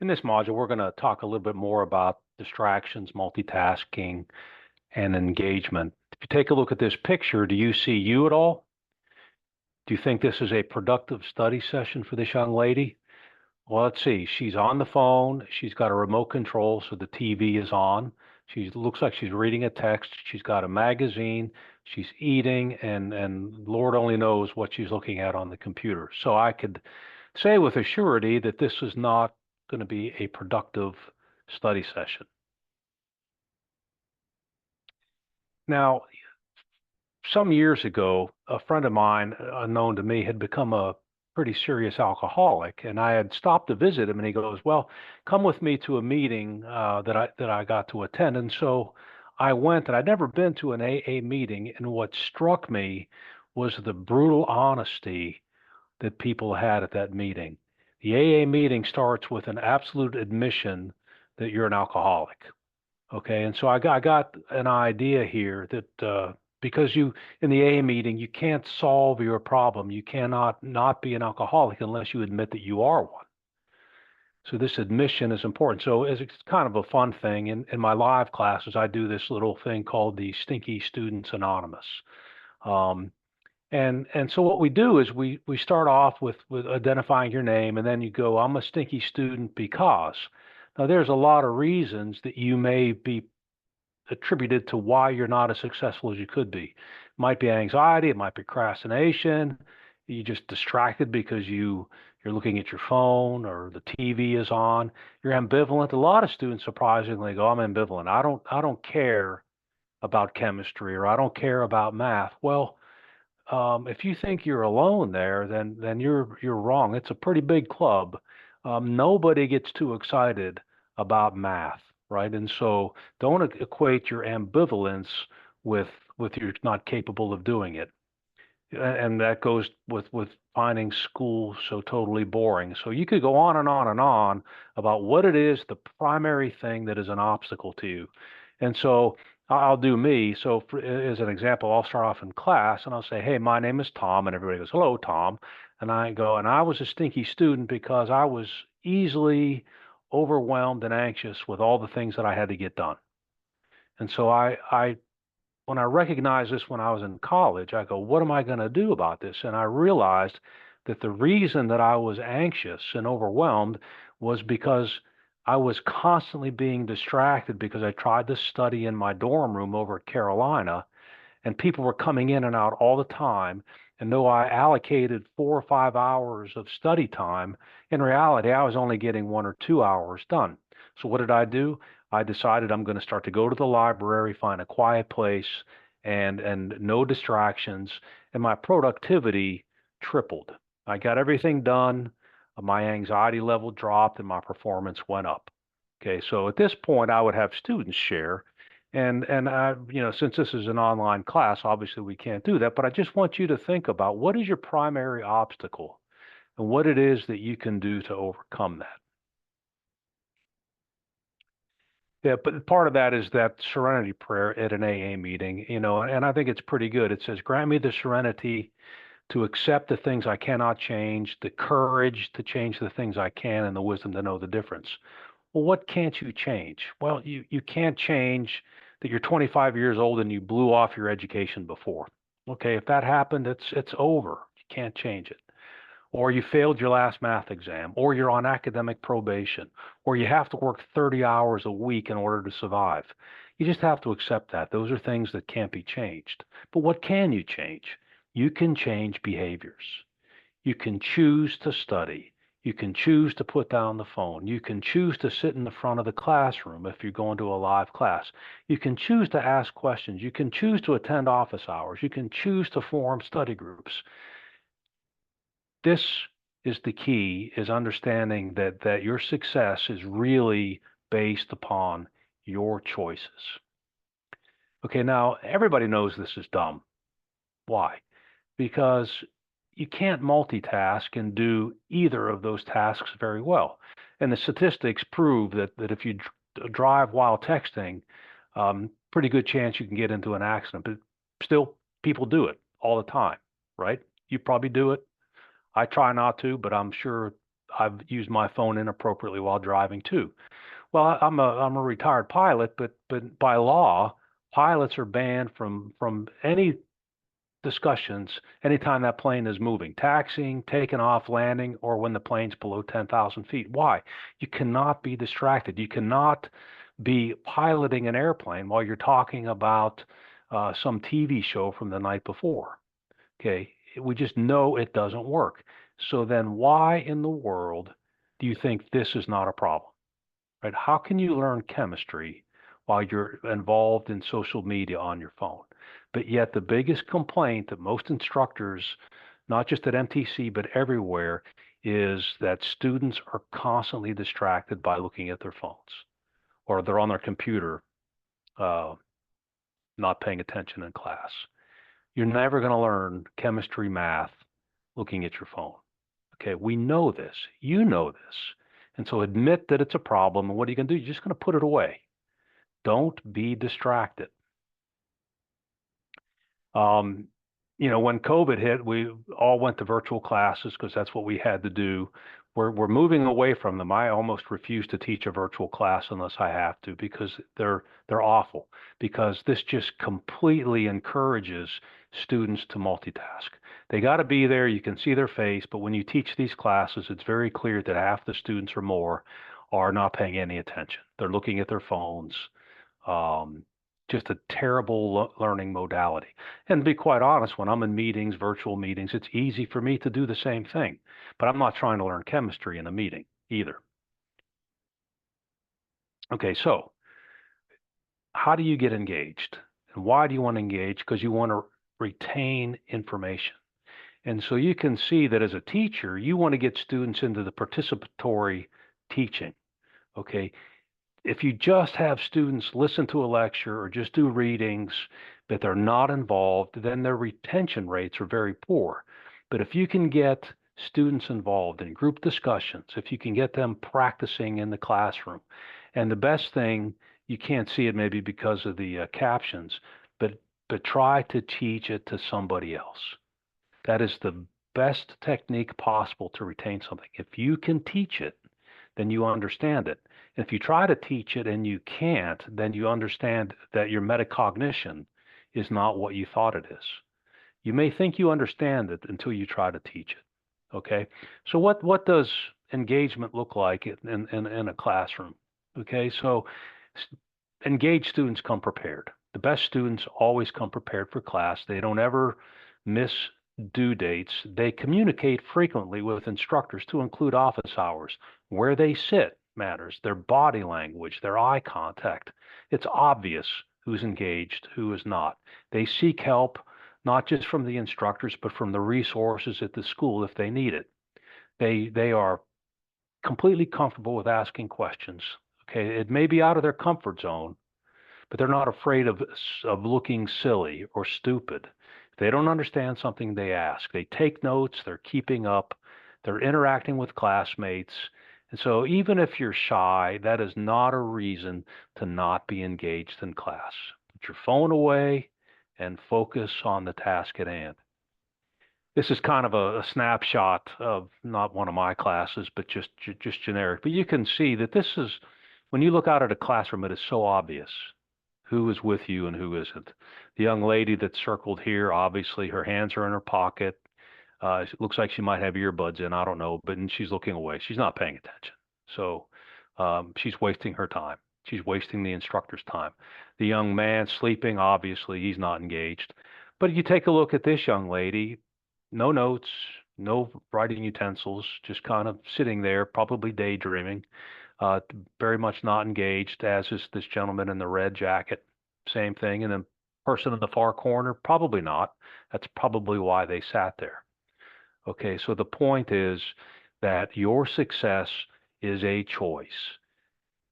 In this module, we're going to talk a little bit more about distractions, multitasking, and engagement. If you take a look at this picture, do you see you at all? Do you think this is a productive study session for this young lady? Well, let's see. She's on the phone. She's got a remote control, so the TV is on. She looks like she's reading a text. She's got a magazine. She's eating, and Lord only knows what she's looking at on the computer. So I could say with a surety that this is not going to be a productive study session. Now, some years ago, a friend of mine, unknown to me, had become a pretty serious alcoholic, and I had stopped to visit him, and he goes, "Well, come with me to a meeting that I got to attend." And so I went, and I'd never been to an AA meeting, and what struck me was the brutal honesty that people had at that meeting. The AA meeting starts with an absolute admission that you're an alcoholic. Okay, and so I got an idea here that because you in the AA meeting you can't solve your problem. You cannot not be an alcoholic unless you admit that you are one. So this admission is important. So as it's kind of a fun thing in my live classes, I do this little thing called the Stinky Students Anonymous. Um, and so what we do is we start off with identifying your name, and then you go, I'm a stinky student because. Now there's a lot of reasons that you may be attributed to why you're not as successful as you could be. It might be anxiety, it might be procrastination. You're just distracted because you're looking at your phone or the TV is on. You're ambivalent. A lot of students surprisingly go, I'm ambivalent. I don't care about chemistry or I don't care about math. Well, if you think you're alone there, then you're wrong. It's a pretty big club. Nobody gets too excited about math, right? And so don't equate your ambivalence with you're not capable of doing it. And that goes with finding school so totally boring. So you could go on and on and on about what it is, the primary thing that is an obstacle to you. And so I'll do me. So as an example, I'll start off in class and I'll say, "Hey, my name is Tom," and everybody goes, "Hello, Tom." And I go, "And I was a stinky student because I was easily overwhelmed and anxious with all the things that I had to get done." And so I when I recognized this when I was in college, I go, what am I going to do about this? And I realized that the reason that I was anxious and overwhelmed was because I was constantly being distracted because I tried to study in my dorm room over at Carolina, and people were coming in and out all the time. And though I allocated 4 or 5 hours of study time, in reality, I was only getting 1 or 2 hours done. So what did I do? I decided I'm going to start to go to the library, find a quiet place, and no distractions, and my productivity tripled. I got everything done. My anxiety level dropped, and my performance went up. Okay, so at this point, I would have students share. And I, since this is an online class, obviously we can't do that, but I just want you to think about what is your primary obstacle and what it is that you can do to overcome that. Yeah, but part of that is that serenity prayer at an AA meeting, and I think it's pretty good. It says, "Grant me the serenity to accept the things I cannot change, the courage to change the things I can, and the wisdom to know the difference." Well, what can't you change? Well, you can't change that you're 25 years old and you blew off your education before. Okay, if that happened, it's over. You can't change it. Or you failed your last math exam, or you're on academic probation, or you have to work 30 hours a week in order to survive. You just have to accept that. Those are things that can't be changed. But what can you change? You can change behaviors. You can choose to study. You can choose to put down the phone. You can choose to sit in the front of the classroom if you're going to a live class. You can choose to ask questions. You can choose to attend office hours. You can choose to form study groups. This is the key, is understanding that your success is really based upon your choices. Okay, now everybody knows this is dumb. Why? Because you can't multitask and do either of those tasks very well. And the statistics prove that if you drive while texting, pretty good chance you can get into an accident. But still, people do it all the time, right? You probably do it. I try not to, but I'm sure I've used my phone inappropriately while driving too. Well, I'm a retired pilot, but by law, pilots are banned from any discussions anytime that plane is moving, taxiing, taking off, landing, or when the plane's below 10,000 feet. Why? You cannot be distracted. You cannot be piloting an airplane while you're talking about some TV show from the night before. Okay, we just know it doesn't work. So then why in the world do you think this is not a problem? Right? How can you learn chemistry while you're involved in social media on your phone? But yet the biggest complaint that most instructors, not just at MTC, but everywhere, is that students are constantly distracted by looking at their phones or they're on their computer, uh, not paying attention in class. You're never going to learn chemistry, math, looking at your phone. Okay, we know this. You know this. And so admit that it's a problem. And what are you going to do? You're just going to put it away. Don't be distracted. Um, when COVID hit, we all went to virtual classes because that's what we had to do. We're moving away from them. I almost refuse to teach a virtual class unless I have to because they're awful. Because this just completely encourages students to multitask. They got to be there. You can see their face, but when you teach these classes, it's very clear that half the students or more are not paying any attention. They're looking at their phones. Um, just a terrible learning modality. And to be quite honest, when I'm in meetings, virtual meetings, it's easy for me to do the same thing. But I'm not trying to learn chemistry in a meeting either. Okay, so how do you get engaged? And why do you want to engage? Because you want to retain information. And so you can see that as a teacher, you want to get students into the participatory teaching. Okay, if you just have students listen to a lecture or just do readings, but they're not involved, then their retention rates are very poor. But if you can get students involved in group discussions, if you can get them practicing in the classroom, and the best thing, you can't see it maybe because of the captions, but try to teach it to somebody else. That is the best technique possible to retain something. If you can teach it, then you understand it. If you try to teach it and you can't, then you understand that your metacognition is not what you thought it is. You may think you understand it until you try to teach it. Okay, so what does engagement look like in a classroom? Okay, so engaged students come prepared. The best students always come prepared for class. They don't ever miss due dates. They communicate frequently with instructors to include office hours. Where they sit matters, their body language, their eye contact. It's obvious who's engaged, who is not. They seek help not just from the instructors, but from the resources at the school if they need it. They are completely comfortable with asking questions. Okay, it may be out of their comfort zone, but they're not afraid of looking silly or stupid. If they don't understand something, they ask. They take notes, they're keeping up, they're interacting with classmates. And so even if you're shy, that is not a reason to not be engaged in class. Put your phone away and focus on the task at hand. This is kind of a snapshot of not one of my classes, but just generic. But you can see that this is, when you look out at a classroom, it is so obvious who is with you and who isn't. The young lady that's circled here, obviously her hands are in her pocket. It looks like she might have earbuds in, I don't know, but she's looking away. She's not paying attention. So she's wasting her time. She's wasting the instructor's time. The young man sleeping, obviously he's not engaged. But you take a look at this young lady, no notes, no writing utensils, just kind of sitting there, probably daydreaming. Very much not engaged, as is this gentleman in the red jacket. Same thing. And the person in the far corner, probably not. That's probably why they sat there. Okay, so the point is that your success is a choice.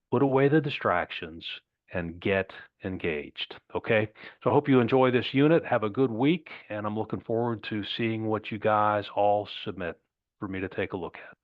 Put away the distractions and get engaged. Okay, so I hope you enjoy this unit. Have a good week, and I'm looking forward to seeing what you guys all submit for me to take a look at.